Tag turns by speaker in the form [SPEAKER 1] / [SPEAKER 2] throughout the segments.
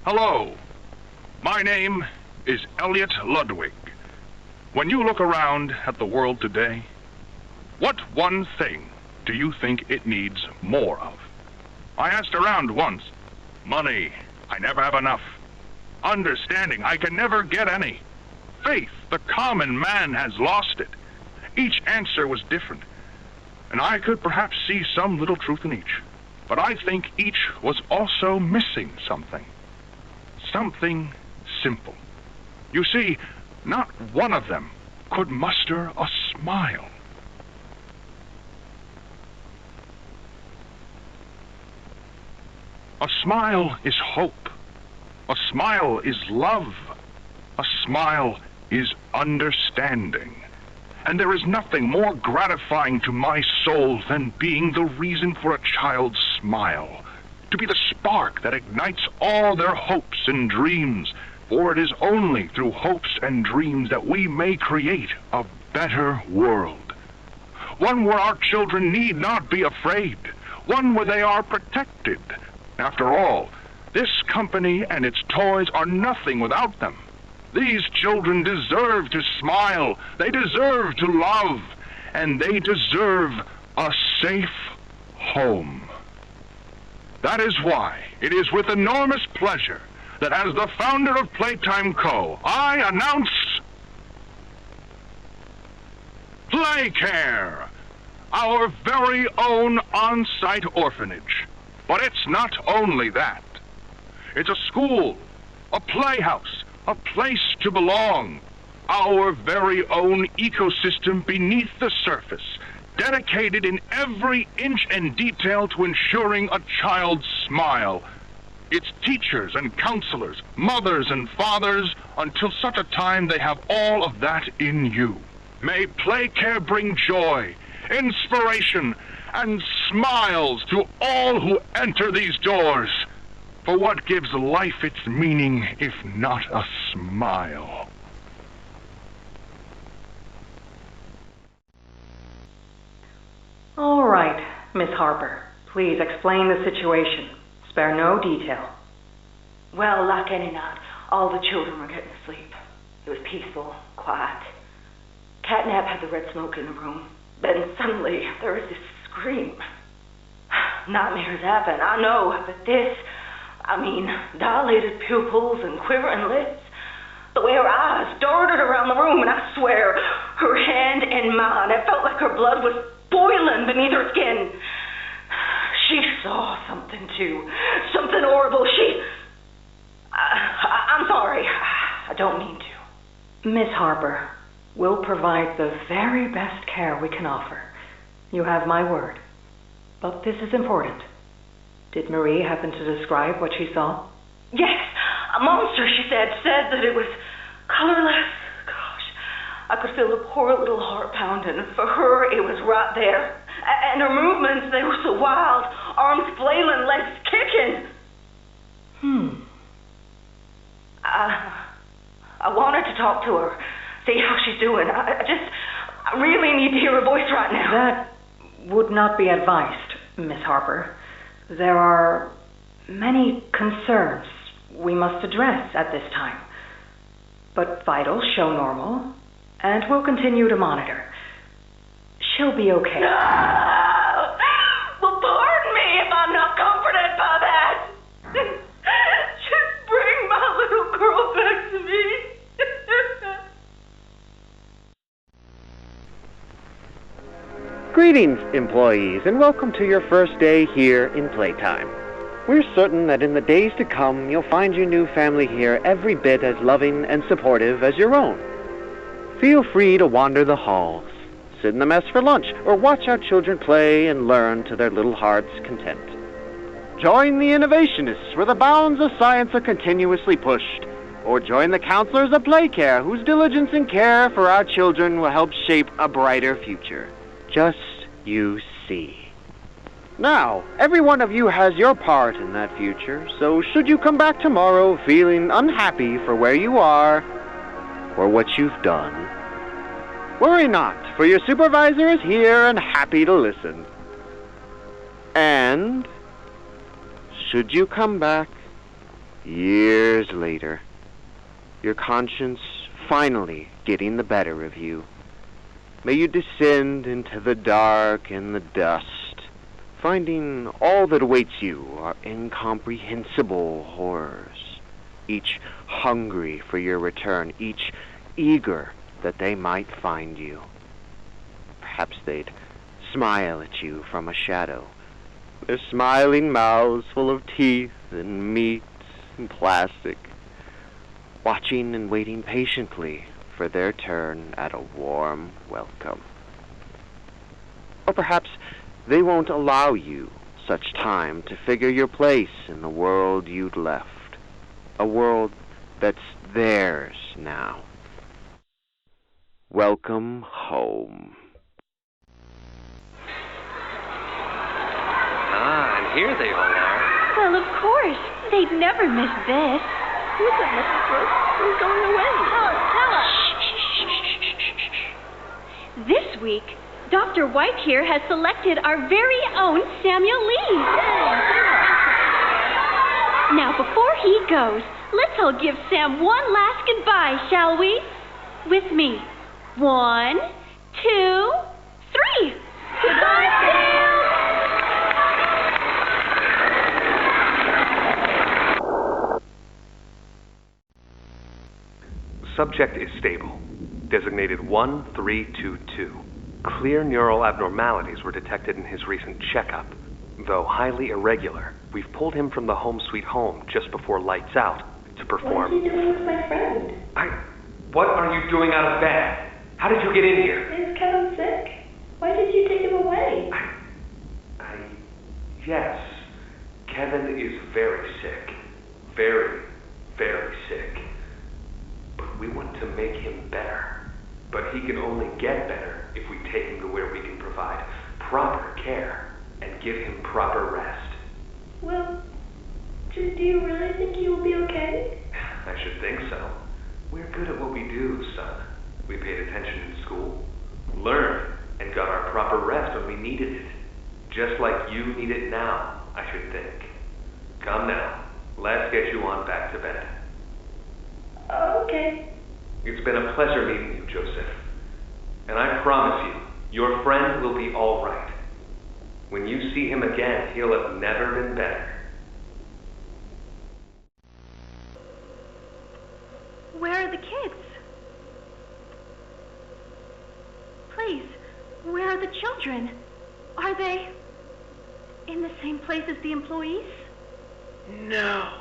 [SPEAKER 1] Hello, my name is Elliot Ludwig. When you look around at the world today, what one thing do you think it needs more of? I asked around once. Money, I never have enough. Understanding, I can never get any. Faith, the common man has lost it. Each answer was different, and I could perhaps see some little truth in each. But I think each was also missing something. Something simple. You see, not one of them could muster a smile. A smile is hope. A smile is love. A smile is understanding. And there is nothing more gratifying to my soul than being the reason for a child's smile, to be the spark that ignites all their hopes and dreams, for it is only through hopes and dreams that we may create a better world. One where our children need not be afraid, one where they are protected. After all, this company and its toys are nothing without them. These children deserve to smile, they deserve to love, and they deserve a safe home. That is why it is with enormous pleasure that as the founder of Playtime Co, I announce Playcare, our very own on-site orphanage. But it's not only that. It's a school, a playhouse, a place to belong, our very own ecosystem beneath the surface, dedicated in every inch and detail to ensuring a child's smile. Its teachers and counselors, mothers and fathers, until such a time they have all of that in you. May Playcare bring joy, inspiration, and smiles to all who enter these doors. For what gives life its meaning if not a smile?
[SPEAKER 2] All right, Miss Harper. Please explain the situation. Spare no detail.
[SPEAKER 3] Well, like any night, all the children were getting asleep. It was peaceful, quiet. Catnap had the red smoke in the room. Then suddenly, there was this scream. Nightmares happen, I know, but this, dilated pupils and quivering lips. The way her eyes darted around the room, and I swear, her hand in mine, it felt like her blood was boiling beneath her skin. She saw something too, something horrible. I'm sorry, I don't mean to.
[SPEAKER 2] Miss Harper, we'll provide the very best care we can offer. You have my word. But this is important. Did Marie happen to describe what she saw?
[SPEAKER 3] Yes, a monster, she said that it was colorless. Gosh, I could feel the poor little heart pounding. For her, it was right there. And her movements, they were so wild. Arms flailing, legs kicking. I wanted to talk to her, see how she's doing. I really need to hear her voice right now.
[SPEAKER 2] That would not be advised, Miss Harper. There are many concerns we must address at this time. But vitals show normal, and we'll continue to monitor. She'll be okay.
[SPEAKER 3] No! Well, pardon me if I'm not comforted by that. Just bring my little girl back to me.
[SPEAKER 4] Greetings, employees, and welcome to your first day here in Playtime. We're certain that in the days to come, you'll find your new family here every bit as loving and supportive as your own. Feel free to wander the halls, sit in the mess for lunch, or watch our children play and learn to their little hearts' content. Join the innovationists where the bounds of science are continuously pushed, or join the counselors of Playcare whose diligence and care for our children will help shape a brighter future. Just you see. Now, every one of you has your part in that future, so should you come back tomorrow feeling unhappy for where you are or what you've done, worry not, for your supervisor is here and happy to listen. And should you come back years later, your conscience finally getting the better of you, may you descend into the dark and the dust, finding all that awaits you are incomprehensible horrors, each hungry for your return, each eager that they might find you. Perhaps they'd smile at you from a shadow, their smiling mouths full of teeth and meat and plastic, watching and waiting patiently for their turn at a warm welcome. Or perhaps they won't allow you such time to figure your place in the world you'd left, a world that's theirs now. Welcome home.
[SPEAKER 5] And here they all are.
[SPEAKER 6] Well, of course. They'd never miss this.
[SPEAKER 3] Listen, Mrs. Brooks, we're going away.
[SPEAKER 6] Tell us. This week, Dr. White here has selected our very own Samuel Lee. Now, before he goes, let's all give Sam one last goodbye, shall we? With me. 1, 2, 3. Goodbye, Sam!
[SPEAKER 5] Subject is stable. Designated 1322. Clear neural abnormalities were detected in his recent checkup. Though highly irregular, we've pulled him from the home sweet home just before lights out to perform...
[SPEAKER 3] What are you doing with my friend?
[SPEAKER 5] What are you doing out of bed? How did you get in here?
[SPEAKER 3] Is Kevin sick? Why did you take him away?
[SPEAKER 5] Yes. Kevin is very sick. Very, very sick. But we want to make him better. But he can only get better if we take him to where we can provide proper care and give him proper rest.
[SPEAKER 3] Well, do you really think he will be okay?
[SPEAKER 5] I should think so. We're good at what we do, son. We paid attention in school, learned, and got our proper rest when we needed it. Just like you need it now, I should think. Come now, let's get you on back to bed.
[SPEAKER 3] Okay.
[SPEAKER 5] It's been a pleasure meeting you, Joseph. And I promise you, your friend will be all right. When you see him again, he'll have never been better.
[SPEAKER 6] Where are the kids? Please, where are the children? Are they in the same place as the employees?
[SPEAKER 7] No.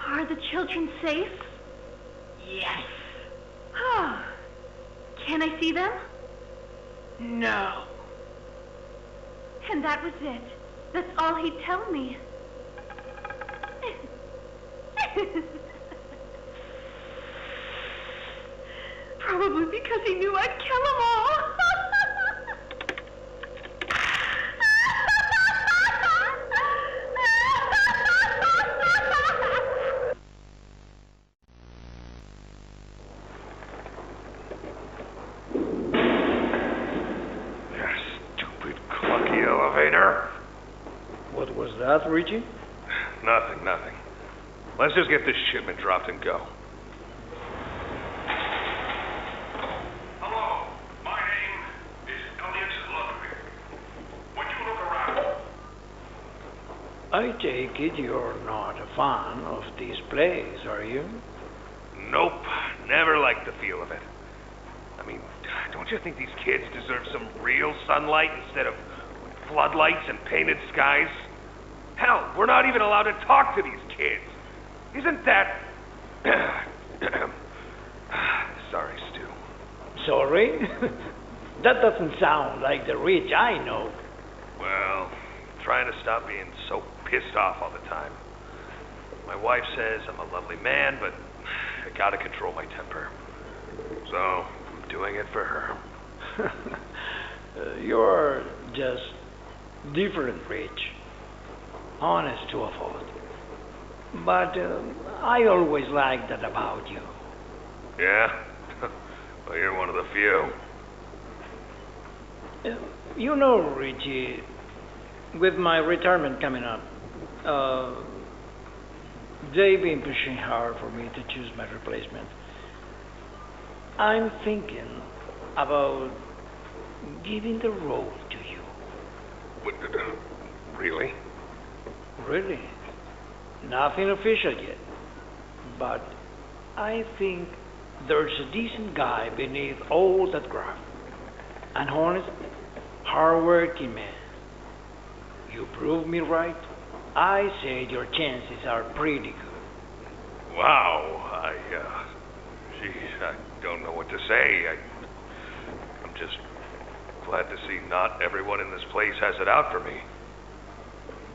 [SPEAKER 6] Are the children safe?
[SPEAKER 7] Yes.
[SPEAKER 6] Oh. Can I see them?
[SPEAKER 7] No.
[SPEAKER 6] And that was it. That's all he'd tell me. Probably because he knew I'd kill them all.
[SPEAKER 7] What was that, Richie?
[SPEAKER 5] Nothing. Let's just get this shipment dropped and go.
[SPEAKER 1] Hello, my name is Elliot Ludwig. Would you look around?
[SPEAKER 7] I take it you're not a fan of these plays, are you?
[SPEAKER 5] Nope, never liked the feel of it. I mean, don't you think these kids deserve some real sunlight instead of floodlights and painted skies? Hell, we're not even allowed to talk to these kids. Isn't that... Sorry, Stu.
[SPEAKER 7] Sorry? That doesn't sound like the Rich I know.
[SPEAKER 5] Well, trying to stop being so pissed off all the time. My wife says I'm a lovely man, but I gotta control my temper. So, I'm doing it for her.
[SPEAKER 7] You're just different, Rich. Honest to a fault. But I always liked that about you.
[SPEAKER 5] Yeah? Well, you're one of the few.
[SPEAKER 7] You know, Richie, with my retirement coming up, They've been pushing hard for me to choose my replacement. I'm thinking about giving the role to you.
[SPEAKER 5] Really?
[SPEAKER 7] Really? Nothing official yet. But I think there's a decent guy beneath all that graft. An honest, hard-working man. You prove me right. I said your chances are pretty good.
[SPEAKER 5] Wow, I don't know what to say. I'm just glad to see not everyone in this place has it out for me.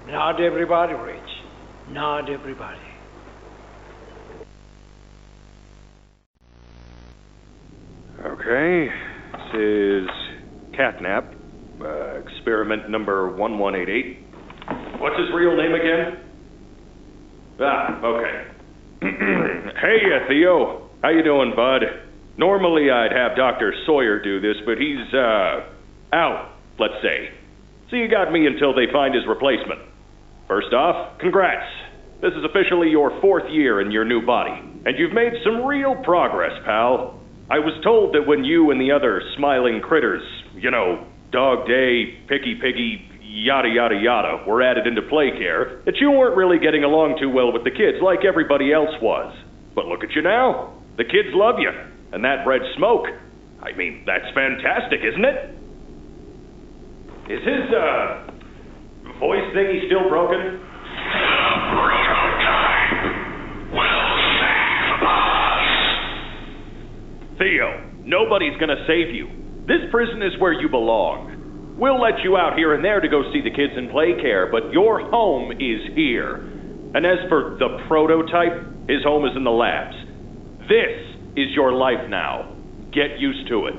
[SPEAKER 7] Not everybody, Rich. Not everybody.
[SPEAKER 5] Okay, this is Catnap, experiment number 1188. What's his real name again? Okay. Hey, Theo. How you doing, bud? Normally I'd have Dr. Sawyer do this, but he's, out, let's say. So you got me until they find his replacement. First off, congrats. This is officially your 4th year in your new body, and you've made some real progress, pal. I was told that when you and the other smiling critters, Dog Day, Picky Piggy, yada yada yada, were added into play care, that you weren't really getting along too well with the kids like everybody else was. But look at you now. The kids love you. And that red smoke, I mean, that's fantastic, isn't it? Is his, voice thingy still broken? Theo, nobody's gonna save you. This prison is where you belong. We'll let you out here and there to go see the kids in play care, but your home is here. And as for the prototype, his home is in the labs. This is your life now. Get used to it.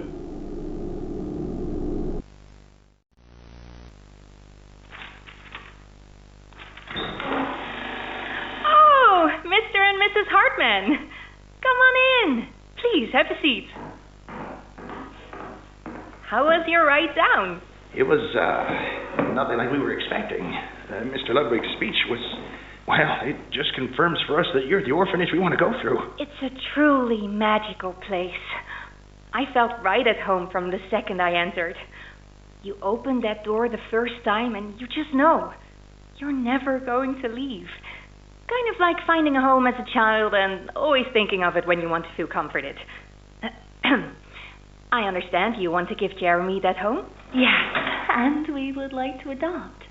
[SPEAKER 2] Oh, Mr. and Mrs. Hartman. Come on in. Please, have a seat. How was your ride down?
[SPEAKER 8] It was, nothing like we were expecting. Mr. Ludwig's speech was, well, it just confirms for us that you're the orphanage we want to go through.
[SPEAKER 2] It's a truly magical place. I felt right at home from the second I entered. You open that door the first time and you just know you're never going to leave. Kind of like finding a home as a child and always thinking of it when you want to feel comforted. I understand you want to give Jeremy that home?
[SPEAKER 6] Yes, and we would like to adopt.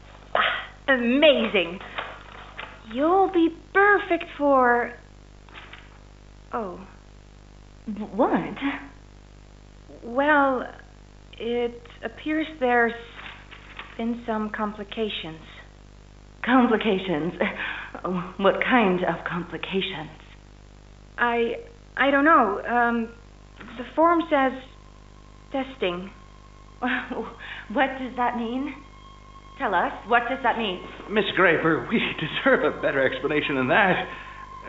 [SPEAKER 2] Amazing. You'll be perfect for... Oh.
[SPEAKER 6] What?
[SPEAKER 2] Well, it appears there's been some complications.
[SPEAKER 3] Complications? What kind of complications?
[SPEAKER 2] I don't know. The form says testing.
[SPEAKER 3] What does that mean? Tell us, what does that mean?
[SPEAKER 8] Miss Graper, we deserve a better explanation than that.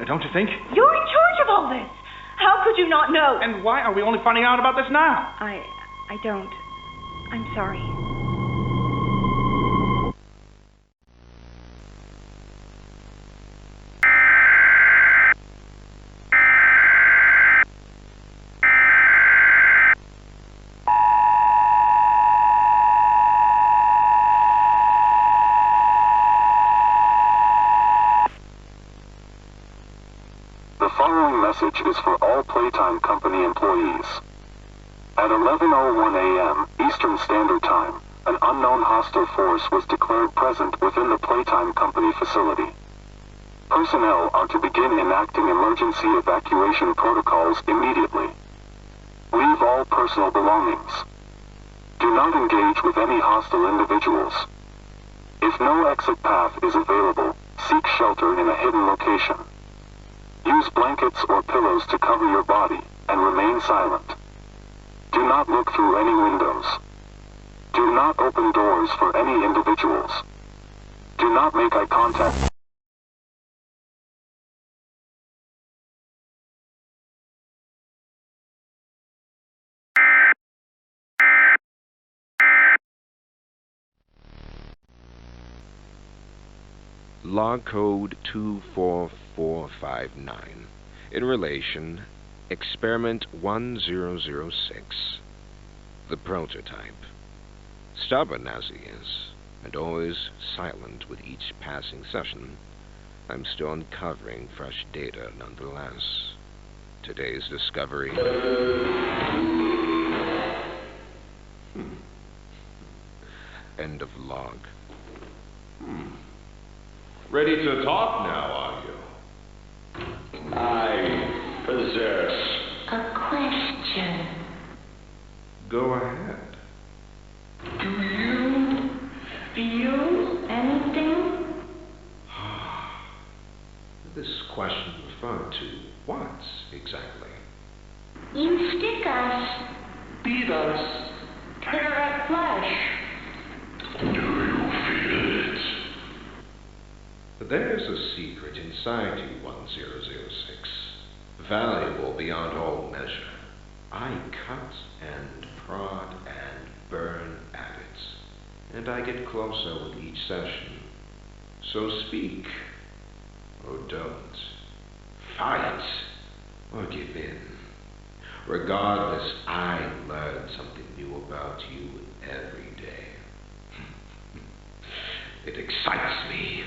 [SPEAKER 8] Don't you think?
[SPEAKER 3] You're in charge of all this. How could you not know?
[SPEAKER 8] And why are we only finding out about this now?
[SPEAKER 2] I don't. I'm sorry.
[SPEAKER 9] The following message is for all Playtime Company employees. At 11:01 a.m. Eastern Standard Time, an unknown hostile force was declared present within the Playtime Company facility. Personnel are to begin enacting emergency evacuation protocols immediately. Leave all personal belongings. Do not engage with any hostile individuals. If no exit path is available, seek shelter in a hidden location. Use blankets or pillows to cover your body, and remain silent. Do not look through any windows. Do not open doors for any individuals. Do not make eye contact.
[SPEAKER 10] log code 24459. In relation, experiment 1006. The prototype. Stubborn as he is, and always silent with each passing session, I'm still uncovering fresh data nonetheless. Today's discovery. End of log.
[SPEAKER 11] Ready to talk now, are you? I possess
[SPEAKER 6] A question.
[SPEAKER 11] Go ahead.
[SPEAKER 6] Do you feel anything?
[SPEAKER 11] This question referred to what exactly?
[SPEAKER 6] You stick us, beat us, tear at flesh.
[SPEAKER 11] Do you feel it? There's a secret inside you, 1006. Valuable beyond all measure. I cut and prod and burn at it, and I get closer with each session. So speak, or don't. Fight, or give in. Regardless, I learn something new about you every day. It excites me.